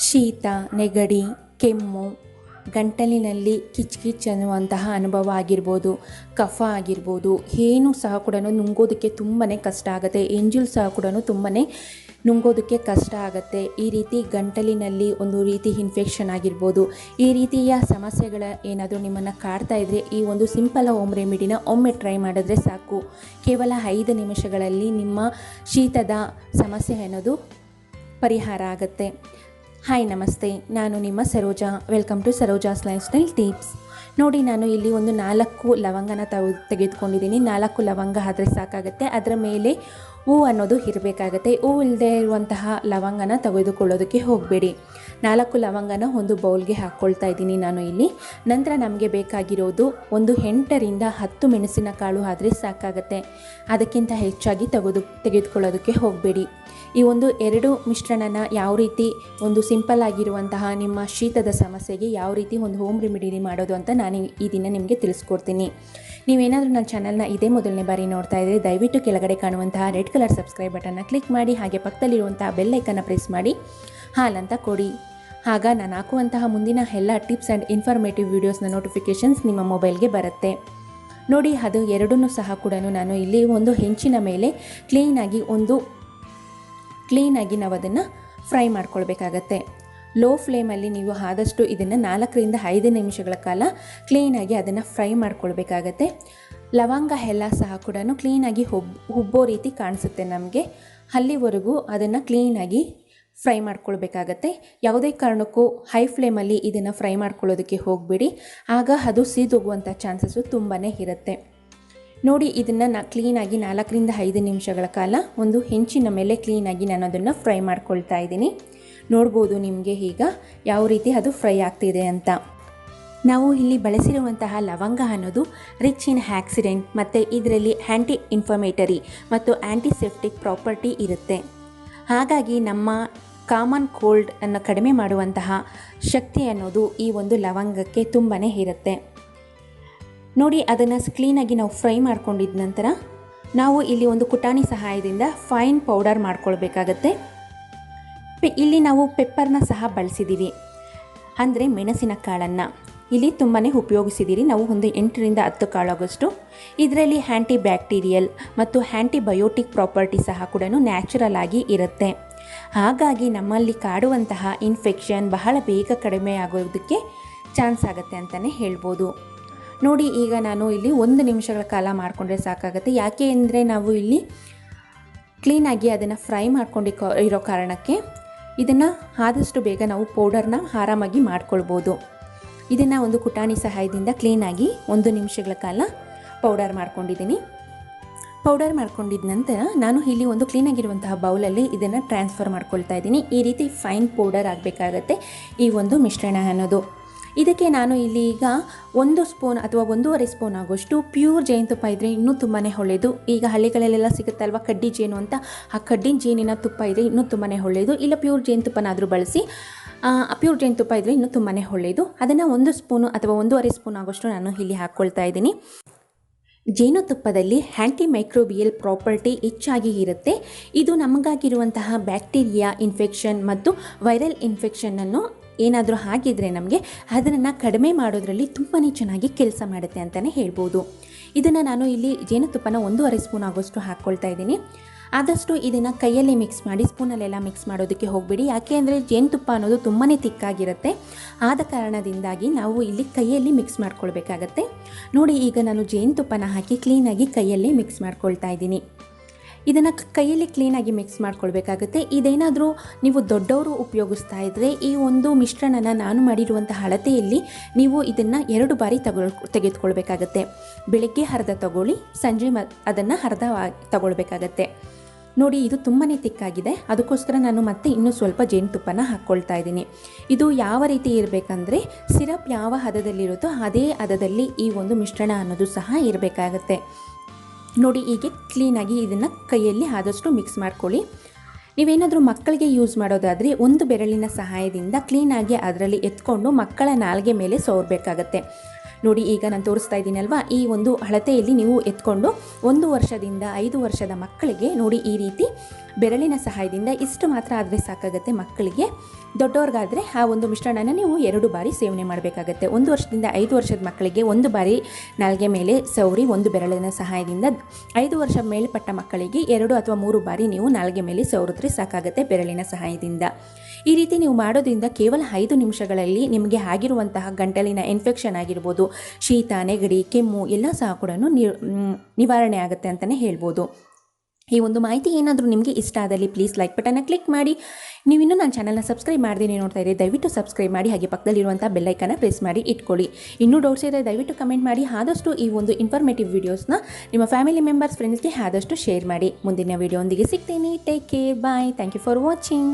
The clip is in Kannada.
ಶೀತ, ನೆಗಡಿ, ಕೆಮ್ಮು, ಗಂಟಲಿನಲ್ಲಿ ಕಿಚ್ ಅನ್ನುವಂತಹ ಅನುಭವ ಆಗಿರ್ಬೋದು, ಕಫ ಆಗಿರ್ಬೋದು, ಏನು ಸಹ ಕೂಡ ನುಂಗೋದಕ್ಕೆ ತುಂಬಾ ಕಷ್ಟ ಆಗುತ್ತೆ. ಎಂಜಲ್ ಸಹ ಕೂಡ ತುಂಬಾ ನುಂಗೋದಕ್ಕೆ ಕಷ್ಟ ಆಗುತ್ತೆ. ಈ ರೀತಿ ಗಂಟಲಿನಲ್ಲಿ ಒಂದು ರೀತಿ ಇನ್ಫೆಕ್ಷನ್ ಆಗಿರ್ಬೋದು, ಈ ರೀತಿಯ ಸಮಸ್ಯೆಗಳ ಏನಾದರೂ ನಿಮ್ಮನ್ನು ಕಾಡ್ತಾ ಇದ್ದರೆ ಈ ಒಂದು ಸಿಂಪಲ್ ಹೋಮ್ ರೆಮಿಡಿನ ಒಮ್ಮೆ ಟ್ರೈ ಮಾಡಿದ್ರೆ ಸಾಕು. ಕೇವಲ 5 ನಿಮಿಷಗಳಲ್ಲಿ ನಿಮ್ಮ ಶೀತದ ಸಮಸ್ಯೆ ಅನ್ನೋದು ಪರಿಹಾರ ಆಗುತ್ತೆ. ಹಾಯ್ ನಮಸ್ತೆ, ನಾನು ನಿಮ್ಮ Saroja. Welcome to Saroja's lifestyle tips. ನೋಡಿ, ನಾನು ಇಲ್ಲಿ ಒಂದು 4 ಲವಂಗನ ತೆಗೆದುಕೊಂಡಿದ್ದೀನಿ. 4 ಲವಂಗ ಆದರೆ ಸಾಕಾಗುತ್ತೆ. ಅದರ ಮೇಲೆ ಹೂ ಅನ್ನೋದು ಇರಬೇಕಾಗತ್ತೆ. ಹೂ ಇಲ್ಲದೆ ಇರುವಂತಹ ಲವಂಗನ ತೆಗೆದುಕೊಳ್ಳೋದಕ್ಕೆ ಹೋಗಬೇಡಿ. 4 ಲವಂಗನ ಒಂದು ಬೌಲ್ಗೆ ಹಾಕ್ಕೊಳ್ತಾ ಇದ್ದೀನಿ ನಾನು ಇಲ್ಲಿ. ನಂತರ ನಮಗೆ ಬೇಕಾಗಿರೋದು ಒಂದು 8 ರಿಂದ 10 ಮೆಣಸಿನಕಾಳು ಆದರೆ ಸಾಕಾಗುತ್ತೆ. ಅದಕ್ಕಿಂತ ಹೆಚ್ಚಾಗಿ ತೆಗೆದುಕೊಳ್ಳೋದಕ್ಕೆ ಹೋಗಬೇಡಿ. ಈ ಒಂದು 2 ಮಿಶ್ರಣನ ಯಾವ ರೀತಿ ಒಂದು ಸಿಂಪಲ್ ಆಗಿರುವಂತಹ ನಿಮ್ಮ ಶೀತದ ಸಮಸ್ಯೆಗೆ ಯಾವ ರೀತಿ ಒಂದು ಹೋಮ್ ರೆಮಿಡಿ ಮಾಡೋದು ಅಂತ ನಾನು ಈ ದಿನ ನಿಮಗೆ ತಿಳಿಸ್ಕೊಡ್ತೀನಿ. ನೀವೇನಾದರೂ ನನ್ನ ಚಾನಲ್ನ ಇದೇ ಮೊದಲನೇ ಬಾರಿ ನೋಡ್ತಾ ಇದ್ದರೆ ದಯವಿಟ್ಟು ಕೆಳಗಡೆ ಕಾಣುವಂತಹ ರೆಡ್ ಕಲರ್ ಸಬ್ಸ್ಕ್ರೈಬ್ ಬಟನ್ನ ಕ್ಲಿಕ್ ಮಾಡಿ, ಹಾಗೆ ಪಕ್ಕದಲ್ಲಿರುವಂತಹ ಬೆಲ್ ಐಕನ್ನ ಪ್ರೆಸ್ ಮಾಡಿ ಹಾಲಂತ ಕೊಡಿ. ಆಗ ನಾನು ಹಾಕುವಂತಹ ಮುಂದಿನ ಎಲ್ಲ ಟಿಪ್ಸ್ ಆ್ಯಂಡ್ ಇನ್ಫಾರ್ಮೇಟಿವ್ ವೀಡಿಯೋಸ್ನ ನೋಟಿಫಿಕೇಷನ್ಸ್ ನಿಮ್ಮ ಮೊಬೈಲ್ಗೆ ಬರುತ್ತೆ. ನೋಡಿ, ಅದು ಎರಡನ್ನೂ ಸಹ ಕೂಡ ನಾನು ಇಲ್ಲಿ ಒಂದು ಹೆಂಚಿನ ಮೇಲೆ ಕ್ಲೀನಾಗಿ ನಾವು ಅದನ್ನು ಫ್ರೈ ಮಾಡ್ಕೊಳ್ಬೇಕಾಗತ್ತೆ. ಲೋ ಫ್ಲೇಮಲ್ಲಿ ನೀವು ಆದಷ್ಟು ಇದನ್ನು 4 ರಿಂದ 5 ನಿಮಿಷಗಳ ಕಾಲ ಕ್ಲೀನಾಗಿ ಅದನ್ನು ಫ್ರೈ ಮಾಡ್ಕೊಳ್ಬೇಕಾಗತ್ತೆ. ಲವಂಗ ಎಲ್ಲ ಸಹ ಕೂಡ ಕ್ಲೀನಾಗಿ ಹುಬ್ಬೋ ರೀತಿ ಕಾಣಿಸುತ್ತೆ ನಮಗೆ. ಅಲ್ಲಿವರೆಗೂ ಅದನ್ನು ಕ್ಲೀನಾಗಿ ಫ್ರೈ ಮಾಡ್ಕೊಳ್ಬೇಕಾಗತ್ತೆ. ಯಾವುದೇ ಕಾರಣಕ್ಕೂ ಹೈ ಫ್ಲೇಮಲ್ಲಿ ಇದನ್ನು ಫ್ರೈ ಮಾಡ್ಕೊಳ್ಳೋದಕ್ಕೆ ಹೋಗಬೇಡಿ. ಆಗ ಅದು ಸೀದೋಗುವಂಥ ಚಾನ್ಸಸ್ಸು ತುಂಬಾ ಇರುತ್ತೆ. ನೋಡಿ, ಇದನ್ನು ಕ್ಲೀನಾಗಿ 4 ರಿಂದ 5 ನಿಮಿಷಗಳ ಕಾಲ ಒಂದು ಹೆಂಚಿನ ಮೇಲೆ ಕ್ಲೀನಾಗಿ ನಾನು ಅದನ್ನು ಫ್ರೈ ಮಾಡ್ಕೊಳ್ತಾ ಇದ್ದೀನಿ. ನೋಡ್ಬೋದು ನಿಮಗೆ ಈಗ ಯಾವ ರೀತಿ ಅದು ಫ್ರೈ ಆಗ್ತಿದೆ ಅಂತ. ನಾವು ಇಲ್ಲಿ ಬಳಸಿರುವಂತಹ ಲವಂಗ ಅನ್ನೋದು ರಿಚ್ ಇನ್ ಆಕ್ಸಿಡೆಂಟ್ ಮತ್ತು ಇದರಲ್ಲಿ ಆ್ಯಂಟಿ ಇನ್ಫ್ಲಮೇಟರಿ ಮತ್ತು ಆ್ಯಂಟಿಸೆಪ್ಟಿಕ್ ಪ್ರಾಪರ್ಟಿ ಇರುತ್ತೆ. ಹಾಗಾಗಿ ನಮ್ಮ ಕಾಮನ್ ಕೋಲ್ಡ್ ಅನ್ನು ಕಡಿಮೆ ಮಾಡುವಂತಹ ಶಕ್ತಿ ಅನ್ನೋದು ಈ ಒಂದು ಲವಂಗಕ್ಕೆ ತುಂಬಾ ಇರುತ್ತೆ. ನೋಡಿ, ಅದನ್ನು ಕ್ಲೀನಾಗಿ ನಾವು ಫ್ರೈ ಮಾಡ್ಕೊಂಡಿದ್ದ ನಂತರ ನಾವು ಇಲ್ಲಿ ಒಂದು ಕುಟಾಣಿ ಸಹಾಯದಿಂದ ಫೈನ್ ಪೌಡರ್ ಮಾಡ್ಕೊಳ್ಬೇಕಾಗತ್ತೆ. ಇಲ್ಲಿ ನಾವು ಪೆಪ್ಪರ್ನ ಸಹ ಬಳಸಿದ್ದೀವಿ, ಅಂದರೆ ಮೆಣಸಿನ ಕಾಳನ್ನು ಇಲ್ಲಿ ತುಂಬಾ ಉಪಯೋಗಿಸಿದ್ದೀರಿ. ನಾವು ಒಂದು 8 ರಿಂದ 10 ಕಾಳಾಗೋಷ್ಟು. ಇದರಲ್ಲಿ ಆ್ಯಂಟಿ ಬ್ಯಾಕ್ಟೀರಿಯಲ್ ಮತ್ತು ಆ್ಯಂಟಿಬಯೋಟಿಕ್ ಪ್ರಾಪರ್ಟಿ ಸಹ ಕೂಡ ನ್ಯಾಚುರಲ್ ಆಗಿ ಇರುತ್ತೆ. ಹಾಗಾಗಿ ನಮ್ಮಲ್ಲಿ ಕಾಡುವಂತಹ ಇನ್ಫೆಕ್ಷನ್ ಬಹಳ ಬೇಗ ಕಡಿಮೆ ಆಗೋದಕ್ಕೆ ಚಾನ್ಸ್ ಆಗುತ್ತೆ ಅಂತಲೇ ಹೇಳ್ಬೋದು. ನೋಡಿ, ಈಗ ನಾನು ಇಲ್ಲಿ 1 ನಿಮಿಷಗಳ ಕಾಲ ಮಾಡಿಕೊಂಡ್ರೆ ಸಾಕಾಗುತ್ತೆ. ಯಾಕೆ ಅಂದರೆ ನಾವು ಇಲ್ಲಿ ಕ್ಲೀನಾಗಿ ಅದನ್ನು ಫ್ರೈ ಮಾಡ್ಕೊಂಡು ಇರೋ ಕಾರಣಕ್ಕೆ ಇದನ್ನು ಆದಷ್ಟು ಬೇಗ ನಾವು ಪೌಡರ್ನ ಆರಾಮಾಗಿ ಮಾಡ್ಕೊಳ್ಬೋದು. ಇದನ್ನು ಒಂದು ಕುಟಾಣಿ ಸಹಾಯದಿಂದ ಕ್ಲೀನಾಗಿ 1 ನಿಮಿಷಗಳ ಕಾಲ ಪೌಡರ್ ಮಾಡ್ಕೊಂಡಿದ್ದೀನಿ. ಪೌಡರ್ ಮಾಡ್ಕೊಂಡಿದ್ದ ನಂತರ ನಾನು ಇಲ್ಲಿ ಒಂದು ಕ್ಲೀನಾಗಿರುವಂತಹ ಬೌಲಲ್ಲಿ ಇದನ್ನು ಟ್ರಾನ್ಸ್ಫರ್ ಮಾಡ್ಕೊಳ್ತಾ ಇದ್ದೀನಿ. ಈ ರೀತಿ ಫೈನ್ ಪೌಡರ್ ಆಗಬೇಕಾಗತ್ತೆ ಈ ಒಂದು ಮಿಶ್ರಣ ಅನ್ನೋದು. ಇದಕ್ಕೆ ನಾನು ಇಲ್ಲಿ ಈಗ 1 ಸ್ಪೂನ್ ಅಥವಾ 1.5 ಸ್ಪೂನ್ ಆಗೋಷ್ಟು ಪ್ಯೂರ್ ಜೇನುತುಪ್ಪ ಇದ್ದರೆ ಇನ್ನೂ ತುಂಬಾ ಒಳ್ಳೆಯದು. ಈಗ ಹಳ್ಳಿಗಳಲ್ಲೆಲ್ಲ ಸಿಗುತ್ತಲ್ವ ಕಡ್ಡಿ ಜೇನು ಅಂತ, ಆ ಕಡ್ಡಿ ಜೇನಿನ ತುಪ್ಪ ಇದ್ದರೆ ಇನ್ನೂ ತುಂಬಾ ಒಳ್ಳೆಯದು. ಇಲ್ಲ ಪ್ಯೂರ್ ಜೇನುತುಪ್ಪನಾದರೂ ಬಳಸಿ. ಪ್ಯೂರ್ ಜೇನುತುಪ್ಪ ಇದ್ದರೆ ಇನ್ನೂ ತುಂಬಾ ಒಳ್ಳೆಯದು. ಅದನ್ನು 1 ಸ್ಪೂನು ಅಥವಾ 1.5 ಸ್ಪೂನ್ ಆಗೋಷ್ಟು ನಾನು ಇಲ್ಲಿ ಹಾಕ್ಕೊಳ್ತಾ ಇದ್ದೀನಿ. ಜೇನುತುಪ್ಪದಲ್ಲಿ ಆ್ಯಂಟಿ ಮೈಕ್ರೋಬಿಯಲ್ ಪ್ರಾಪರ್ಟಿ ಹೆಚ್ಚಾಗಿ ಇರುತ್ತೆ. ಇದು ನಮಗಾಗಿರುವಂತಹ ಬ್ಯಾಕ್ಟೀರಿಯಾ ಇನ್ಫೆಕ್ಷನ್ ಮತ್ತು ವೈರಲ್ ಇನ್ಫೆಕ್ಷನನ್ನು ಏನಾದರೂ ಆಗಿದ್ದರೆ ನಮಗೆ ಅದನ್ನು ಕಡಿಮೆ ಮಾಡೋದ್ರಲ್ಲಿ ತುಂಬಾ ಚೆನ್ನಾಗಿ ಕೆಲಸ ಮಾಡುತ್ತೆ ಅಂತಲೇ ಹೇಳ್ಬೋದು. ಇದನ್ನು ನಾನು ಇಲ್ಲಿ ಜೇನುತುಪ್ಪನ 1.5 ಸ್ಪೂನ್ ಆಗೋಷ್ಟು ಹಾಕ್ಕೊಳ್ತಾ ಇದ್ದೀನಿ. ಆದಷ್ಟು ಇದನ್ನು ಕೈಯಲ್ಲೇ ಮಿಕ್ಸ್ ಮಾಡಿ, ಸ್ಪೂನಲ್ಲೆಲ್ಲ ಮಿಕ್ಸ್ ಮಾಡೋದಕ್ಕೆ ಹೋಗಬೇಡಿ. ಯಾಕೆ ಅಂದರೆ ಜೇನುತುಪ್ಪ ಅನ್ನೋದು ತುಂಬಾ ತಿಕ್ಕಾಗಿರುತ್ತೆ. ಆದ ಕಾರಣದಿಂದಾಗಿ ನಾವು ಇಲ್ಲಿ ಕೈಯಲ್ಲಿ ಮಿಕ್ಸ್ ಮಾಡ್ಕೊಳ್ಬೇಕಾಗತ್ತೆ. ನೋಡಿ, ಈಗ ನಾನು ಜೇನುತುಪ್ಪನ ಹಾಕಿ ಕ್ಲೀನಾಗಿ ಕೈಯಲ್ಲೇ ಮಿಕ್ಸ್ ಮಾಡ್ಕೊಳ್ತಾ ಇದ್ದೀನಿ. ಇದನ್ನು ಕೈಯಲ್ಲಿ ಕ್ಲೀನಾಗಿ ಮಿಕ್ಸ್ ಮಾಡ್ಕೊಳ್ಬೇಕಾಗುತ್ತೆ. ಇದೇನಾದರೂ ನೀವು ದೊಡ್ಡವರು ಉಪಯೋಗಿಸ್ತಾ ಇದ್ದರೆ ಈ ಒಂದು ಮಿಶ್ರಣನ ನಾನು ಮಾಡಿರುವಂಥ ಅಳತೆಯಲ್ಲಿ ನೀವು ಇದನ್ನು 2 ಬಾರಿ ತೆಗೆದುಕೊಳ್ಬೇಕಾಗತ್ತೆ. ಬೆಳಗ್ಗೆ ಅರ್ಧ ತಗೊಳ್ಳಿ, ಸಂಜೆ ಅದನ್ನು ಅರ್ಧ ತಗೊಳ್ಬೇಕಾಗತ್ತೆ. ನೋಡಿ, ಇದು ತುಂಬಾ ತಿಕ್ಕಾಗಿದೆ. ಅದಕ್ಕೋಸ್ಕರ ನಾನು ಮತ್ತೆ ಇನ್ನೂ ಸ್ವಲ್ಪ ಜೇನುತುಪ್ಪನ ಹಾಕ್ಕೊಳ್ತಾ ಇದ್ದೀನಿ. ಇದು ಯಾವ ರೀತಿ ಇರಬೇಕಂದ್ರೆ ಸಿರಪ್ ಯಾವ ಹದದಲ್ಲಿರುತ್ತೋ ಅದೇ ಹದದಲ್ಲಿ ಈ ಒಂದು ಮಿಶ್ರಣ ಅನ್ನೋದು ಸಹ ಇರಬೇಕಾಗತ್ತೆ. ನೋಡಿ, ಹೀಗೆ ಕ್ಲೀನಾಗಿ ಇದನ್ನು ಕೈಯಲ್ಲಿ ಆದಷ್ಟು ಮಿಕ್ಸ್ ಮಾಡ್ಕೊಳ್ಳಿ. ನೀವೇನಾದರೂ ಮಕ್ಕಳಿಗೆ ಯೂಸ್ ಮಾಡೋದಾದರೆ 1 ಬೆರಳಿನ ಸಹಾಯದಿಂದ ಕ್ಲೀನಾಗಿ ಅದರಲ್ಲಿ ಎತ್ಕೊಂಡು ಮಕ್ಕಳ ನಾಲಿಗೆ ಮೇಲೆ ಸೋರಬೇಕಾಗತ್ತೆ. ನೋಡಿ ಈಗ ನಾನು ತೋರಿಸ್ತಾ ಇದ್ದೀನಲ್ವಾ, ಈ ಒಂದು ಅಳತೆಯಲ್ಲಿ ನೀವು ಎತ್ಕೊಂಡು 1 ವರ್ಷದಿಂದ 5 ವರ್ಷದ ಮಕ್ಕಳಿಗೆ ನೋಡಿ ಈ ರೀತಿ ಬೆರಳಿನ ಸಹಾಯದಿಂದ ಇಷ್ಟು ಮಾತ್ರ ಆದರೆ ಸಾಕಾಗುತ್ತೆ ಮಕ್ಕಳಿಗೆ. ದೊಡ್ಡವ್ರಿಗಾದರೆ ಆ ಒಂದು ಮಿಶ್ರಣನ ನೀವು 2 ಬಾರಿ ಸೇವನೆ ಮಾಡಬೇಕಾಗತ್ತೆ. 1 ವರ್ಷದಿಂದ 5 ವರ್ಷದ ಮಕ್ಕಳಿಗೆ 1 ಬಾರಿ ನಾಲ್ಗೆ ಮೇಲೆ ಸವರಿ 1 ಬೆರಳಿನ ಸಹಾಯದಿಂದ, 5 ವರ್ಷ ಮೇಲ್ಪಟ್ಟ ಮಕ್ಕಳಿಗೆ 2 ಅಥವಾ 3 ಬಾರಿ ನೀವು ನಾಲ್ಗೆ ಮೇಲೆ ಸವರಿದ್ರೆ ಸಾಕಾಗುತ್ತೆ ಬೆರಳಿನ ಸಹಾಯದಿಂದ. ಈ ರೀತಿ ನೀವು ಮಾಡೋದ್ರಿಂದ ಕೇವಲ 5 ನಿಮಿಷಗಳಲ್ಲಿ ನಿಮಗೆ ಆಗಿರುವಂತಹ ಗಂಟಲಿನ ಇನ್ಫೆಕ್ಷನ್ ಆಗಿರ್ಬೋದು, ಶೀತ, ನೆಗಡಿ, ಕೆಮ್ಮು ಎಲ್ಲ ಸಹ ಕೂಡ ನಿವಾರಣೆ ಆಗುತ್ತೆ ಅಂತಲೇ ಹೇಳ್ಬೋದು. ಈ ಒಂದು ಮಾಹಿತಿ ಏನಾದರೂ ನಿಮಗೆ ಇಷ್ಟ ಆದಲ್ಲಿ ಪ್ಲೀಸ್ ಲೈಕ್ ಬಟನ್ನ ಕ್ಲಿಕ್ ಮಾಡಿ. ನೀವಿನ್ನೂ ನನ್ನ ಚಾನಲ್ನ ಸಬ್ಸ್ಕ್ರೈಬ್ ಮಾಡ್ದೇ ನೋಡ್ತಾ ಇದ್ದರೆ ದಯವಿಟ್ಟು ಸಬ್ಸ್ಕ್ರೈಬ್ ಮಾಡಿ, ಹಾಗೆ ಪಕ್ಕದಲ್ಲಿರುವಂಥ ಬೆಲ್ಲೈಕನ್ನ ಪ್ರೆಸ್ ಮಾಡಿ ಇಟ್ಕೊಳ್ಳಿ. ಇನ್ನೂ ಡೌಟ್ಸ್ ಇದ್ದರೆ ದಯವಿಟ್ಟು ಕಮೆಂಟ್ ಮಾಡಿ. ಆದಷ್ಟು ಈ ಒಂದು ಇನ್ಫಾರ್ಮೇಟಿವ್ ವೀಡಿಯೋಸ್ನ ನಿಮ್ಮ ಫ್ಯಾಮಿಲಿ ಮೆಂಬರ್ಸ್, ಫ್ರೆಂಡ್ಸ್ಗೆ ಆದಷ್ಟು ಶೇರ್ ಮಾಡಿ. ಮುಂದಿನ ವೀಡಿಯೋ ಒಂದಿಗೆ ಸಿಗ್ತೀನಿ. Take care, bye. Thank you for watching.